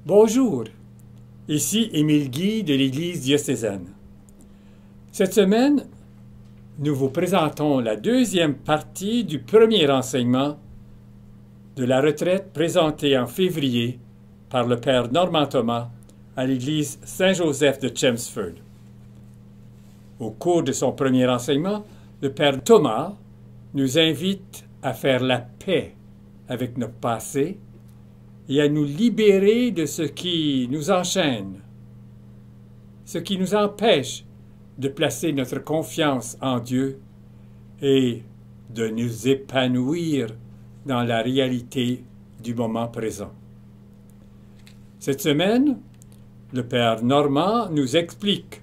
Bonjour, ici Émile Guy de l'Église diocésaine. Cette semaine, nous vous présentons la deuxième partie du premier enseignement de la retraite présentée en février par le Père Normand Thomas à l'Église Saint-Joseph de Chelmsford. Au cours de son premier enseignement, le Père Thomas nous invite à faire la paix avec notre passé et à nous libérer de ce qui nous enchaîne, ce qui nous empêche de placer notre confiance en Dieu et de nous épanouir dans la réalité du moment présent. Cette semaine, le Père Normand nous explique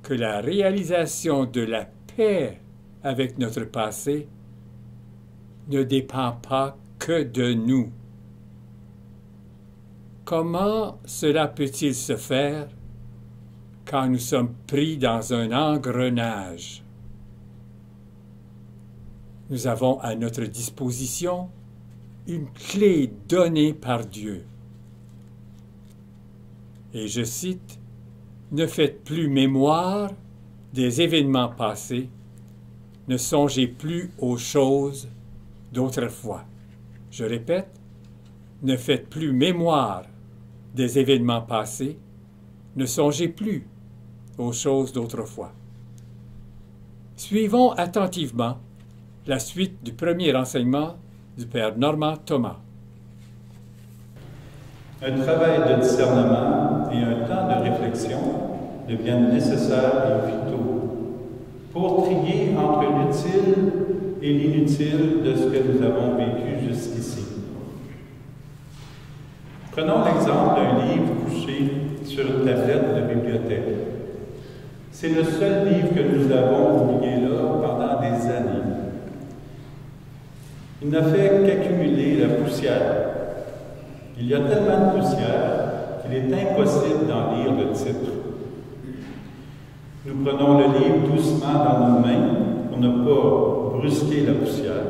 que la réalisation de la paix avec notre passé ne dépend pas que de nous. Comment cela peut-il se faire quand nous sommes pris dans un engrenage? Nous avons à notre disposition une clé donnée par Dieu. Et je cite, « Ne faites plus mémoire des événements passés, ne songez plus aux choses d'autrefois. » Je répète, « Ne faites plus mémoire des événements passés, ne songez plus aux choses d'autrefois. » Suivons attentivement la suite du premier enseignement du Père Normand Thomas. Un travail de discernement et un temps de réflexion deviennent nécessaires et vitaux pour trier entre l'utile et l'inutile de ce que nous avons vécu jusqu'ici. Prenons l'exemple d'un livre couché sur une tablette de bibliothèque. C'est le seul livre que nous avons oublié là pendant des années. Il n'a fait qu'accumuler la poussière. Il y a tellement de poussière qu'il est impossible d'en lire le titre. Nous prenons le livre doucement dans nos mains pour ne pas brusquer la poussière.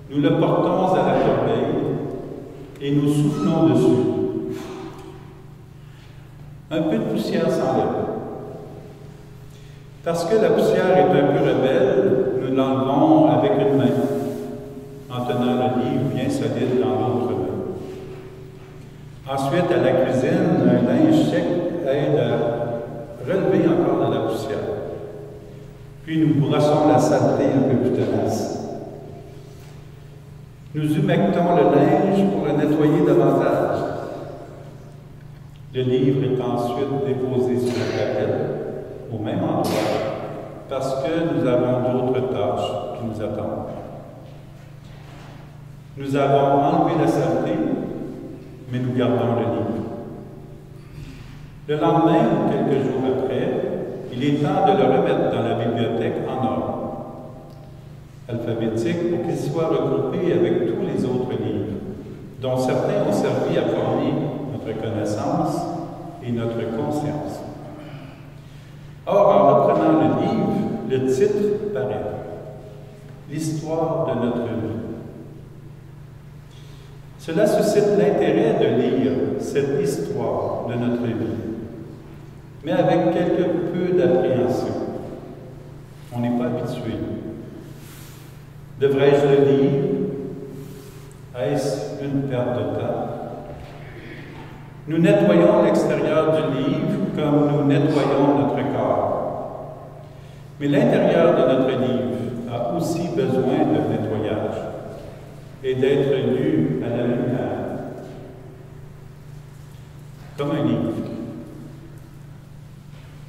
Nous le portons à la corbeille et nous soufflons dessus. Un peu de poussière s'enlève. Parce que la poussière est un peu rebelle, nous l'enlevons avec une main, en tenant le livre bien solide dans l'autre main. Ensuite, à la cuisine, un linge sec aide à relever encore de la poussière. Puis nous brossons la saleté un peu plus tenace. Nous humectons le linge pour le nettoyer davantage. Le livre est ensuite déposé sur la tablette, au même endroit, parce que nous avons d'autres tâches qui nous attendent. Nous avons enlevé la saleté, mais nous gardons le livre. Le lendemain, ou quelques jours après, il est temps de le remettre dans la bibliothèque en ordre alphabétique pour qu'il soit regroupé avec tous les autres livres, dont certains ont servi à former notre connaissance et notre conscience. Or, en reprenant le livre, le titre paraît « L'histoire de notre vie ». Cela suscite l'intérêt de lire cette histoire de notre vie, mais avec quelque peu d'appréhension. On n'est pas habitué. Devrais-je le lire? Est-ce une perte de temps? Nous nettoyons l'extérieur du livre comme nous nettoyons notre corps. Mais l'intérieur de notre livre a aussi besoin de nettoyage et d'être lu à la lumière, comme un livre.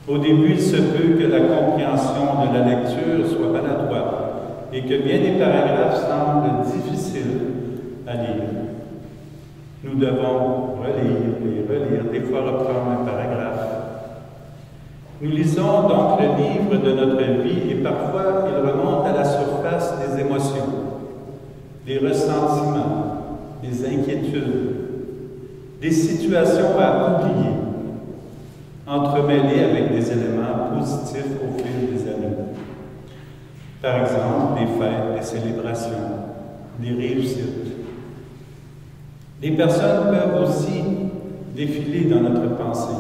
Au début, il se peut que la compréhension de la lecture soit maladroite et que bien des paragraphes semblent difficiles à lire. Nous devons relire et relire, des fois reprendre un paragraphe. Nous lisons donc le livre de notre vie et parfois il remonte à la surface des émotions, des ressentiments, des inquiétudes, des situations à oublier, entremêlées avec des éléments positifs au fil des années. Par exemple, des fêtes, des célébrations, des réussites. Les personnes peuvent aussi défiler dans notre pensée.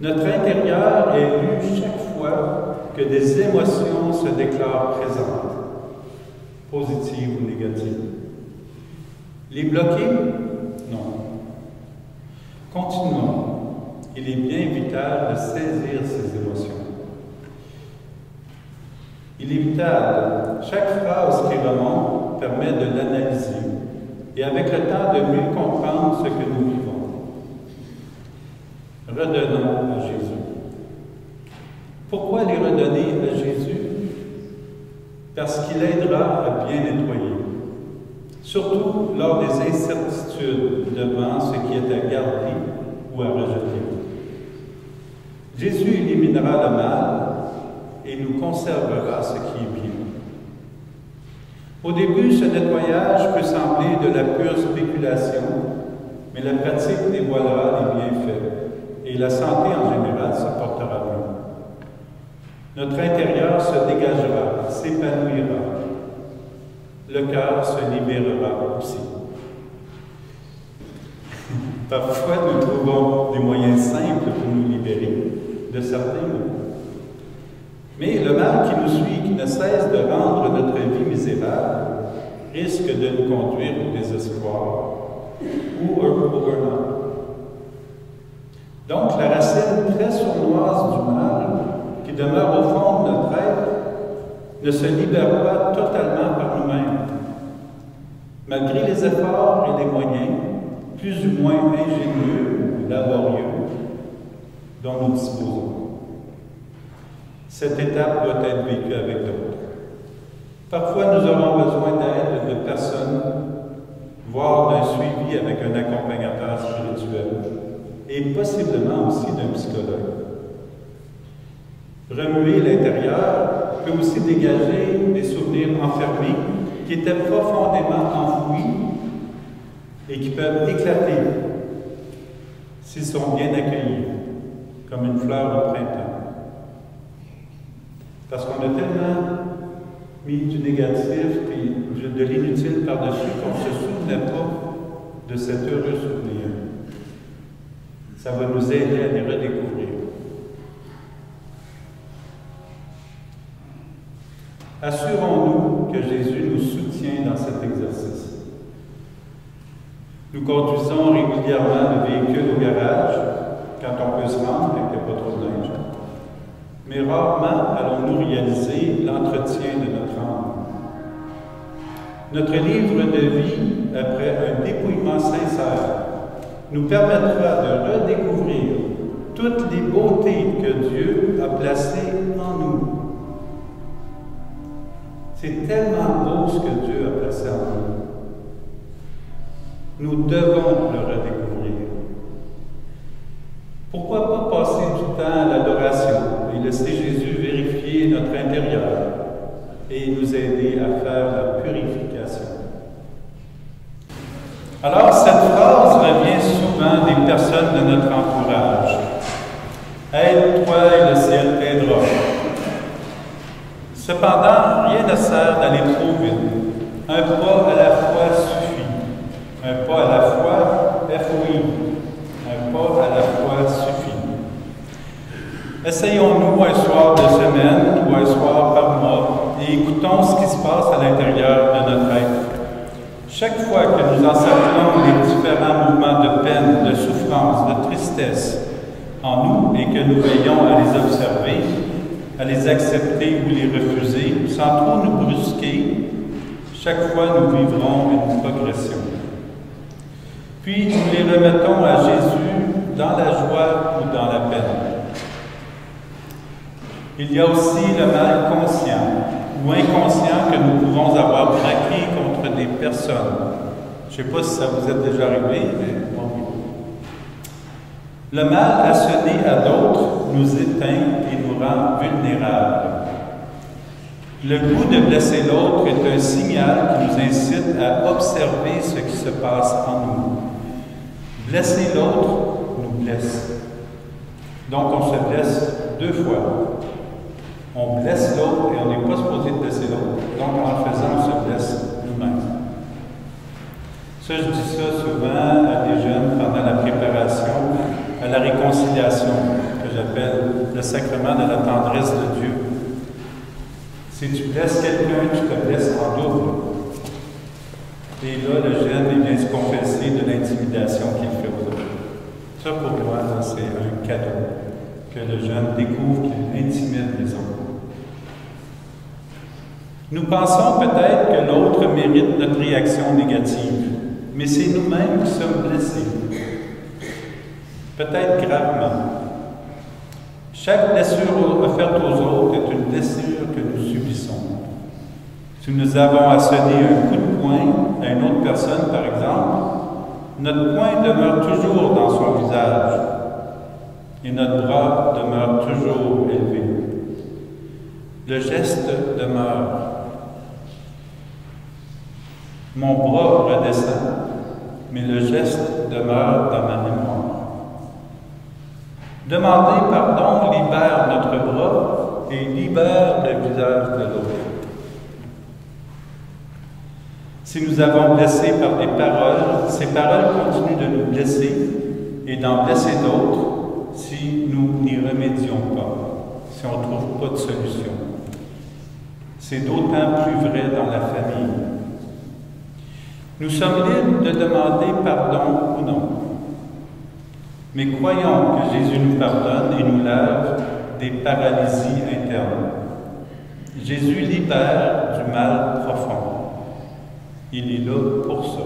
Notre intérieur est lu chaque fois que des émotions se déclarent présentes, positives ou négatives. Les bloquer? Non. Continuons. Il est bien vital de saisir ces émotions. Il est vital. Chaque phrase qui remonte permet de l'analyser et avec le temps de mieux comprendre ce que nous vivons. Redonnons à Jésus. Pourquoi les redonner à Jésus? Parce qu'il aidera à bien nettoyer, surtout lors des incertitudes devant ce qui est à garder ou à rejeter. Jésus éliminera le mal et nous conservera ce qui est bien. Au début, ce nettoyage peut sembler de la pure spéculation, mais la pratique dévoilera les bienfaits et la santé en général se portera mieux. Notre intérieur se dégagera, s'épanouira. Le cœur se libérera aussi. Parfois, nous trouvons des moyens simples pour nous libérer de certains maux. Mais le mal qui nous suit, qui ne cesse de rendre notre vie misérable, risque de nous conduire au désespoir ou au burn-out. Donc, la racine très sournoise du mal, qui demeure au fond de notre être, ne se libère pas totalement par nous-mêmes. Malgré les efforts et les moyens, plus ou moins ingénieux ou laborieux, dont nous disposons. Cette étape doit être vécue avec d'autres. Parfois, nous aurons besoin d'aide de personnes, voire d'un suivi avec un accompagnateur spirituel, et possiblement aussi d'un psychologue. Remuer l'intérieur peut aussi dégager des souvenirs enfermés qui étaient profondément enfouis et qui peuvent éclater s'ils sont bien accueillis, comme une fleur au printemps. Parce qu'on a tellement mis du négatif et de l'inutile par-dessus qu'on ne se souvenait pas de cet heureux souvenir. Ça va nous aider à les redécouvrir. Assurons-nous que Jésus nous soutient dans cet exercice. Nous conduisons régulièrement le véhicule au garage, quand on peut se rendre, quand il n'y a pas trop de neige. Mais rarement allons-nous réaliser l'entretien de notre âme. Notre livre de vie, après un dépouillement sincère, nous permettra de redécouvrir toutes les beautés que Dieu a placées en nous. C'est tellement beau ce que Dieu a placé en nous. Nous devons le redécouvrir. Pourquoi pas passer du temps à l'adoration et laisser Jésus vérifier notre intérieur et nous aider à faire la purification? Alors, cette phrase revient souvent des personnes de notre entourage. « Aide-toi et le ciel t'aidera. » Cependant, rien ne sert d'aller trop vite. Un pas à la fois suffit. Un pas à la fois, FOI. Un pas à la fois suffit. Essayons-nous un soir de semaine ou un soir par mois et écoutons ce qui se passe à l'intérieur de notre être. Chaque fois que nous encerclons les différents mouvements de peine, de souffrance, de tristesse en nous et que nous veillons à les observer, à les accepter ou les refuser, sans trop nous brusquer, chaque fois nous vivrons une progression. Puis nous les remettons à Jésus dans la joie ou dans la peine. Il y a aussi le mal conscient ou inconscient que nous pouvons avoir braqué contre des personnes. Je ne sais pas si ça vous est déjà arrivé, mais bon. Le mal asséné à d'autres nous éteint et nous rend vulnérables. Le goût de blesser l'autre est un signal qui nous incite à observer ce qui se passe en nous. Blesser l'autre nous blesse. Donc on se blesse deux fois. On blesse l'autre et on n'est pas supposé blesser l'autre. Donc en le faisant, on se blesse nous-mêmes. Ça, je dis ça souvent à des jeunes pendant la préparation à la réconciliation, que j'appelle le sacrement de la tendresse de Dieu. Si tu blesses quelqu'un, tu te blesses en double. Et là, le jeune vient se confesser de l'intimidation qu'il fait aux autres. Ça, pour moi, c'est un cadeau, que le jeune découvre qu'il intimide les autres. Nous pensons peut-être que l'autre mérite notre réaction négative, mais c'est nous-mêmes qui sommes blessés. Peut-être gravement. Chaque blessure offerte aux autres est une blessure que nous subissons. Si nous avons à sonner un coup de poing à une autre personne, par exemple, notre poing demeure toujours dans son visage et notre bras demeure toujours élevé. Le geste demeure. Mon bras redescend, mais le geste demeure dans ma mémoire. Demander pardon libère notre bras et libère le visage de l'autre. Si nous avons blessé par des paroles, ces paroles continuent de nous blesser et d'en blesser d'autres si nous n'y remédions pas, si on ne trouve pas de solution. C'est d'autant plus vrai dans la famille. Nous sommes libres de demander pardon ou non. Mais croyons que Jésus nous pardonne et nous lève des paralysies internes. Jésus libère du mal profond. Il est là pour ça.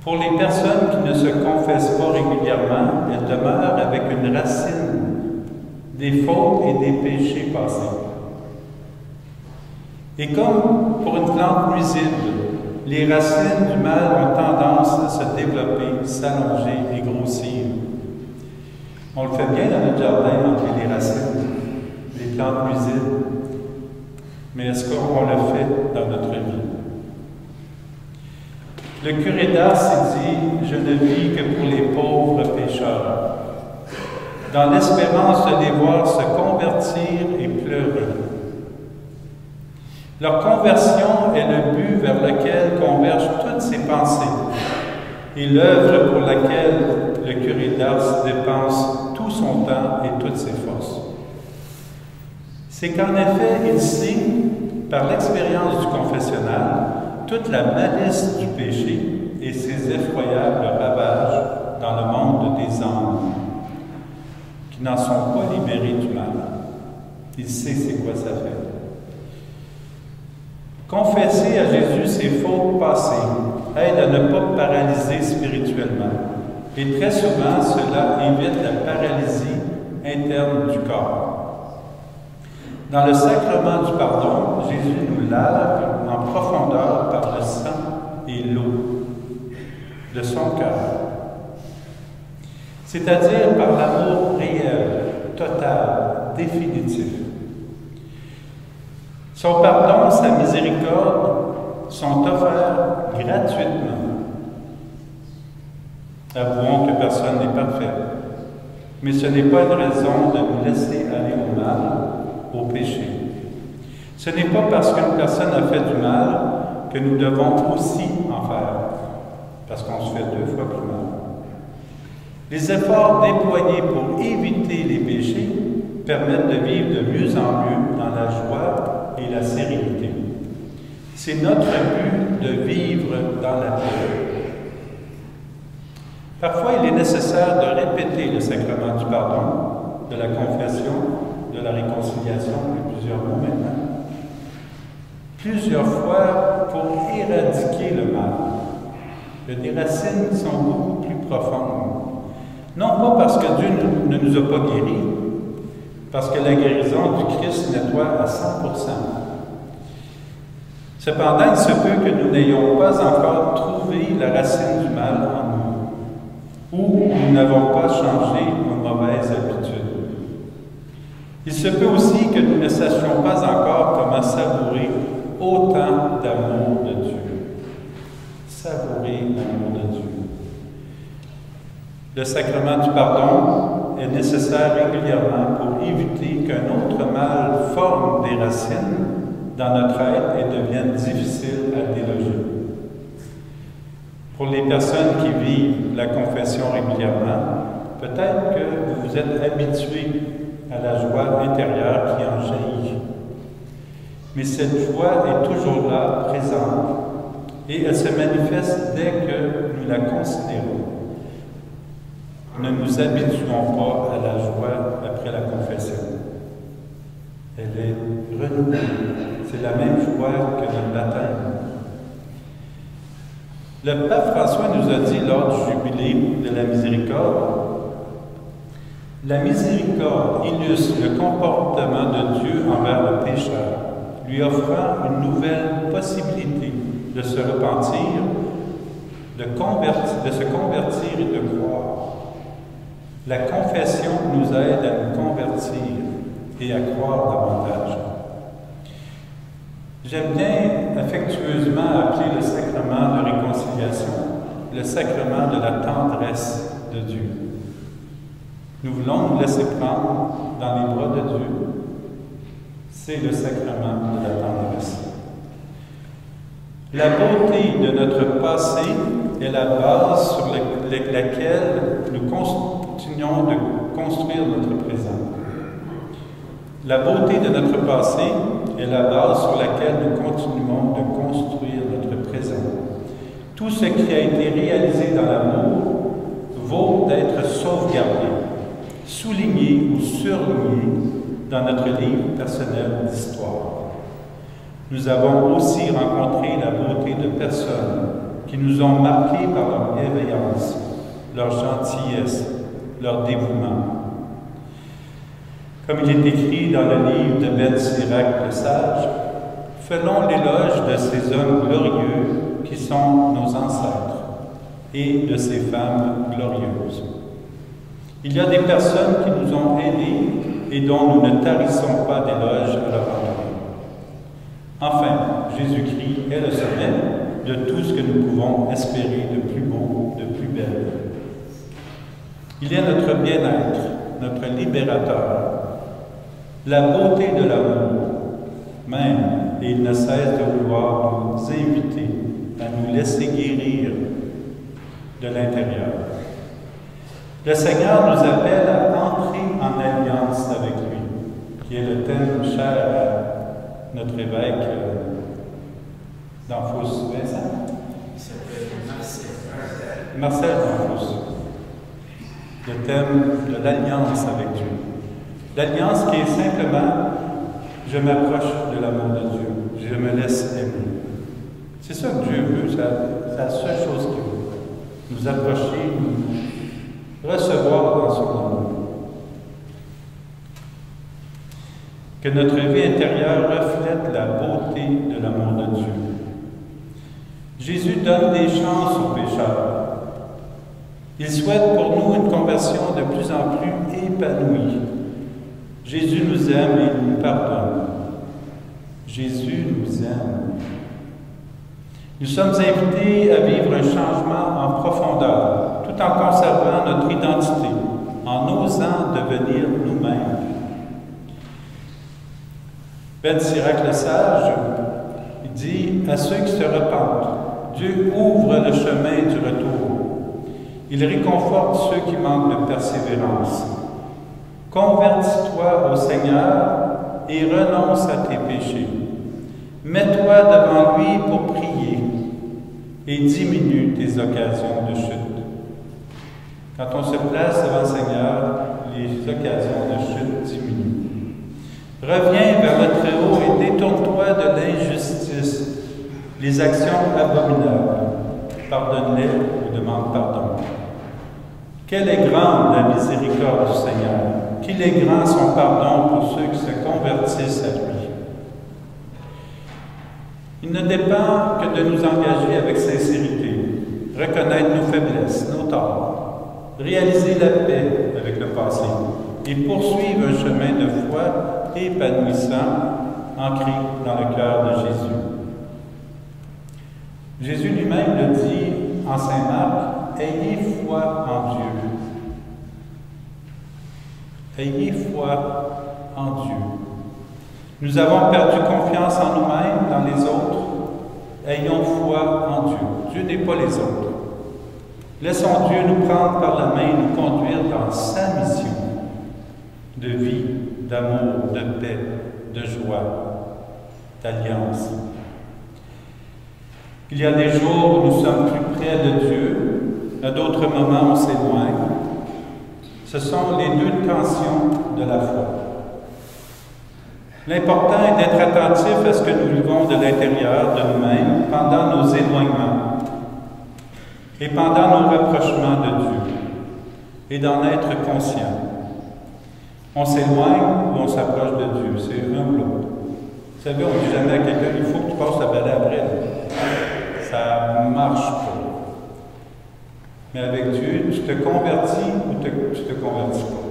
Pour les personnes qui ne se confessent pas régulièrement, elles demeurent avec une racine des fautes et des péchés passés. Et comme pour une plante nuisible, les racines du mal ont tendance à se développer, s'allonger et grossir. On le fait bien dans notre jardin, d'enlever les racines, les plantes nuisibles. Mais est-ce qu'on le fait dans notre vie? Le curé d'Ars s'est dit « Je ne vis que pour les pauvres pécheurs », dans l'espérance de les voir se convertir et pleurer. Leur conversion est le but vers lequel convergent toutes ces pensées et l'œuvre pour laquelle le curé d'Ars dépense tout son temps et toutes ses forces. C'est qu'en effet, il sait, par l'expérience du confessionnal, toute la malice du péché et ses effroyables ravages dans le monde des âmes, qui n'en sont pas libérés du mal. Il sait c'est quoi ça fait. Confesser à Jésus ses fautes passées aide à ne pas paralyser spirituellement. Et très souvent, cela évite la paralysie interne du corps. Dans le sacrement du pardon, Jésus nous lave en profondeur par le sang et l'eau de son cœur. C'est-à-dire par l'amour réel, total, définitif. Son pardon, sa miséricorde sont offerts gratuitement. Avouons que personne n'est parfait, mais ce n'est pas une raison de nous laisser aller au mal, au péché. Ce n'est pas parce qu'une personne a fait du mal que nous devons aussi en faire, parce qu'on se fait 2 fois plus mal. Les efforts déployés pour éviter les péchés permettent de vivre de mieux en mieux dans la joie et la sérénité. C'est notre but de vivre dans la paix. Parfois, il est nécessaire de répéter le sacrement du pardon, de la confession, de la réconciliation, et plusieurs mots maintenant, plusieurs fois pour éradiquer le mal. Il y a des racines qui sont beaucoup plus profondes. Non pas parce que Dieu ne nous a pas guéris, parce que la guérison du Christ nettoie à 100%. Cependant, il se peut que nous n'ayons pas encore trouvé la racine du mal en nous, ou nous n'avons pas changé nos mauvaises habitudes. Il se peut aussi que nous ne sachions pas encore comment savourer autant d'amour de Dieu. Savourer l'amour de Dieu. Le sacrement du pardon est nécessaire régulièrement pour éviter qu'un autre mal forme des racines dans notre être et devienne difficile à déloger. Pour les personnes qui vivent la confession régulièrement, peut-être que vous vous êtes habitués à la joie intérieure qui en jaillit. Mais cette joie est toujours là, présente, et elle se manifeste dès que nous la considérons. Ne nous habituons pas à la joie après la confession. Elle est renouvelée. C'est la même joie que notre baptême. Le pape François nous a dit lors du jubilé de la miséricorde, la miséricorde illustre le comportement de Dieu envers le pécheur, lui offrant une nouvelle possibilité de se repentir, de se convertir et de croire. La confession nous aide à nous convertir et à croire davantage. J'aime bien affectueusement appeler le sacrement de réconciliation le sacrement de la tendresse de Dieu. Nous voulons nous laisser prendre dans les bras de Dieu. C'est le sacrement de la tendresse. La beauté de notre passé est la base sur laquelle nous continuons de construire notre présent. La beauté de notre passé est la base sur laquelle nous continuons de construire notre présent. Tout ce qui a été réalisé dans l'amour vaut d'être sauvegardé, souligné ou surligné dans notre livre personnel d'histoire. Nous avons aussi rencontré la beauté de personnes qui nous ont marqués par leur bienveillance, leur gentillesse, leur dévouement. Comme il est écrit dans le livre de Ben Sirac le Sage, faisons l'éloge de ces hommes glorieux qui sont nos ancêtres et de ces femmes glorieuses. Il y a des personnes qui nous ont aidés et dont nous ne tarissons pas d'éloges à leur endroit. Enfin, Jésus-Christ est le sommet de tout ce que nous pouvons espérer de plus beau, de plus belle. Il est notre bien-être, notre libérateur, la beauté de l'amour même, et il ne cesse de vouloir nous inviter à nous laisser guérir de l'intérieur. Le Seigneur nous appelle à entrer en alliance avec lui, qui est le thème cher à notre évêque d'Anfos. Vincent? Il s'appelle Marcel. Marcel d'Anfos. Le thème de l'alliance avec Dieu. L'alliance qui est simplement je m'approche de l'amour de Dieu, je me laisse aimer. C'est ça que Dieu veut, c'est la seule chose qu'il veut. Nous approcher, nous recevoir dans son amour. Que notre vie intérieure reflète la beauté de l'amour de Dieu. Jésus donne des chances aux pécheurs. Il souhaite pour nous une conversion de plus en plus épanouie. Jésus nous aime et nous pardonne. Jésus nous aime. Nous sommes invités à vivre un changement en profondeur, tout en conservant notre identité, en osant devenir nous-mêmes. Ben Sirac le Sage, il dit à ceux qui se repentent, Dieu ouvre le chemin du retour. Il réconforte ceux qui manquent de persévérance. Convertis-toi au Seigneur et renonce à tes péchés. Mets-toi devant lui pour prier et diminue tes occasions de chute. Quand on se place devant le Seigneur, les occasions de chute diminuent. Reviens vers le Très-Haut et détourne-toi de l'injustice, les actions abominables. Pardonne-les ou demande pardon. Quelle est grande la miséricorde du Seigneur! Qu'il est grand son pardon pour ceux qui se convertissent à lui. Il ne dépend que de nous engager avec sincérité, reconnaître nos faiblesses, nos torts, réaliser la paix avec le passé et poursuivre un chemin de foi épanouissant, ancré dans le cœur de Jésus. Jésus lui-même le dit en Saint Marc, « Ayez foi en Dieu. » Ayez foi en Dieu. Nous avons perdu confiance en nous-mêmes, dans les autres. Ayons foi en Dieu. Dieu n'est pas les autres. Laissons Dieu nous prendre par la main et nous conduire dans sa mission de vie, d'amour, de paix, de joie, d'alliance. Il y a des jours où nous sommes plus près de Dieu, à d'autres moments on s'éloigne. Ce sont les deux tensions de la foi. L'important est d'être attentif à ce que nous vivons de l'intérieur de nous-mêmes pendant nos éloignements et pendant nos rapprochements de Dieu, et d'en être conscient. On s'éloigne ou on s'approche de Dieu, c'est un ou l'autre. Vous savez, on ne dit jamais à quelqu'un, il faut que tu passes la balai après. Ça ne marche pas. Mais avec Dieu, tu te convertis ou tu ne te convertis pas.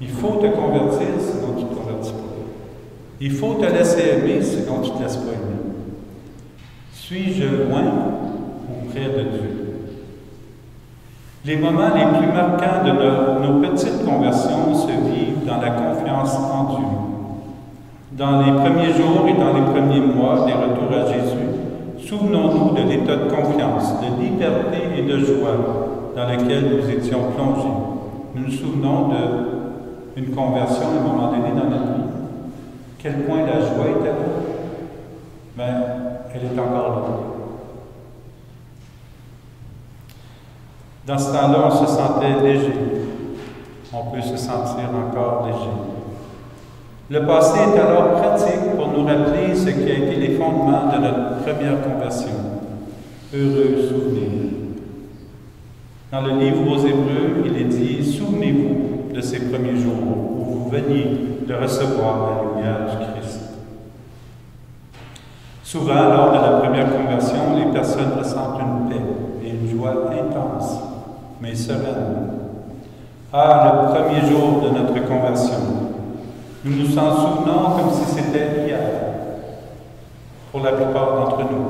Il faut te convertir, sinon tu ne te convertis pas. Il faut te laisser aimer, sinon tu ne te laisses pas aimer. Suis-je loin ou près de Dieu? Les moments les plus marquants de nos petites conversions se vivent dans la confiance en Dieu. Dans les premiers jours et dans les premiers mois des retours à Jésus, souvenons-nous de l'état de confiance, de liberté et de joie dans lequel nous étions plongés. Nous nous souvenons d'une conversion à un moment donné dans notre vie. Quel point la joie était là? Bien, elle est encore là. Dans ce temps-là, on se sentait léger. On peut se sentir encore léger. Le passé est alors pratique pour nous rappeler ce qui a été les fondements de notre première conversion. Heureux souvenir. Dans le livre aux Hébreux, il est dit « Souvenez-vous de ces premiers jours où vous veniez de recevoir la lumière du Christ. » Souvent, lors de la première conversion, les personnes ressentent une paix et une joie intense, mais sereine. Ah, le premier jour de notre conversion, nous nous en souvenons comme si c'était hier, pour la plupart d'entre nous.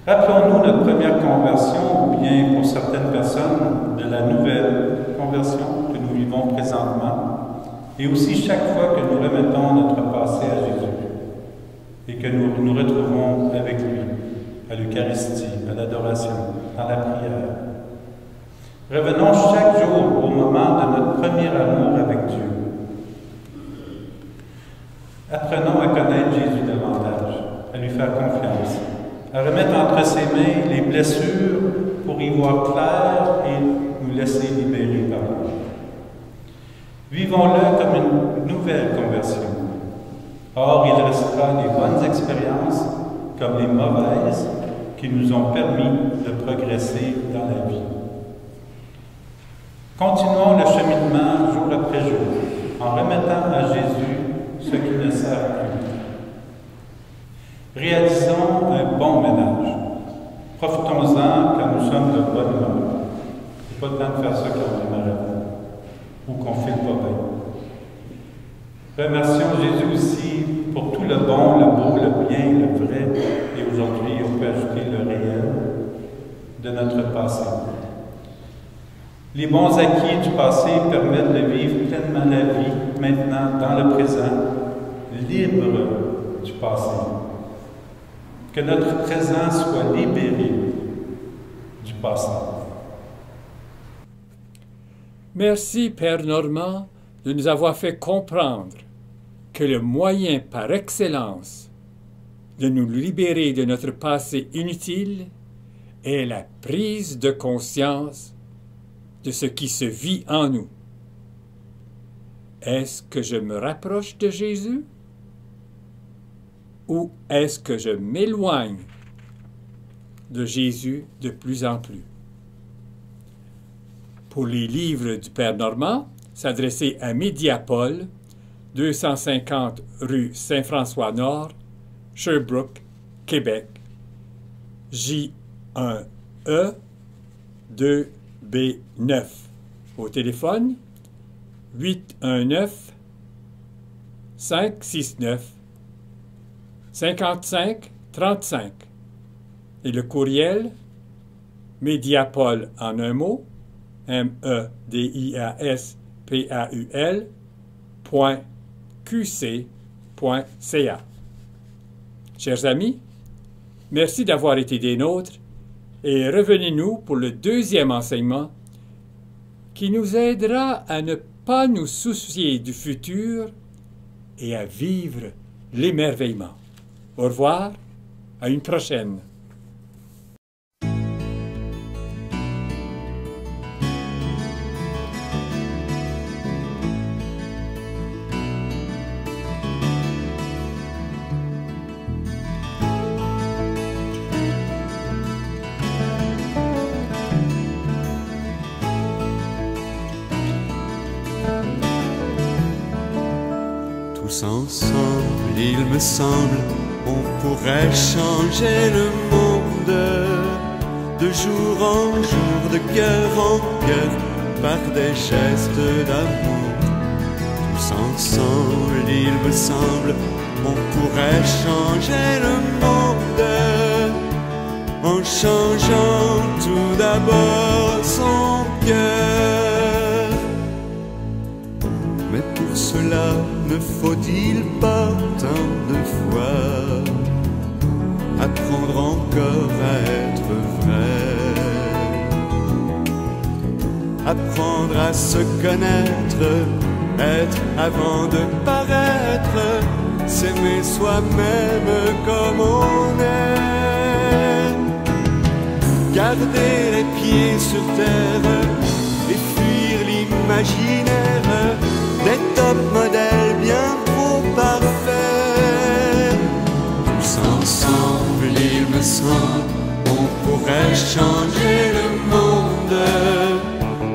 Rappelons-nous notre première conversion, ou bien pour certaines personnes, de la nouvelle conversion que nous vivons présentement, et aussi chaque fois que nous remettons notre passé à Jésus, et que nous nous retrouvons avec lui, à l'Eucharistie, à l'adoration, dans la prière. Revenons chaque jour au moment de notre premier amour avec Dieu. Apprenons à connaître Jésus davantage, à lui faire confiance, à remettre entre ses mains les blessures pour y voir clair et nous laisser libérer par lui. Vivons-le comme une nouvelle conversion. Or, il restera les bonnes expériences comme les mauvaises qui nous ont permis de progresser dans la vie. Continuons le cheminement jour après jour en remettant à Jésus ce qui ne sert plus. Réalisons un bon ménage. Profitons-en quand nous sommes de bonne humeur. Il n'est pas le temps de faire ça quand on est malade ou qu'on ne file pas bien. Remercions Jésus aussi pour tout le bon, le beau, le bien, le vrai, et aujourd'hui on peut ajouter le réel de notre passé. Les bons acquis du passé permettent de vivre pleinement la vie maintenant, dans le présent, libre du passé. Que notre présent soit libéré du passé. Merci, Père Normand, de nous avoir fait comprendre que le moyen par excellence de nous libérer de notre passé inutile est la prise de conscience de ce qui se vit en nous. Est-ce que je me rapproche de Jésus ou est-ce que je m'éloigne de Jésus de plus en plus? Pour les livres du Père Normand, s'adresser à Médiapol, 250 rue Saint-François-Nord, Sherbrooke, Québec, J1E 2B9. Au téléphone, 819 569 55 35. Et le courriel, Médiapol en un mot, mediaspal.qc.ca. Chers amis, merci d'avoir été des nôtres et revenez-nous pour le deuxième enseignement qui nous aidera à ne pas nous soucier du futur et à vivre l'émerveillement. Au revoir, à une prochaine. Tous ensemble, il me semble, on pourrait changer le monde de jour en jour, de cœur en cœur, par des gestes d'amour. Tous ensemble, il me semble, on pourrait changer le monde en changeant tout d'abord son cœur. Mais pour cela, ne faut-il pas tant de fois apprendre encore à être vrai, apprendre à se connaître, être avant de paraître, s'aimer soi-même comme on est, garder les pieds sur terre et fuir l'imaginaire des top modèles bien trop parfaits. Tous ensemble, il me semble, on pourrait changer le monde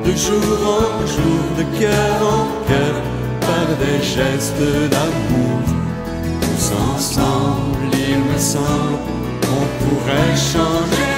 de jour en jour, de cœur en cœur, par des gestes d'amour. Tous ensemble, il me semble, on pourrait changer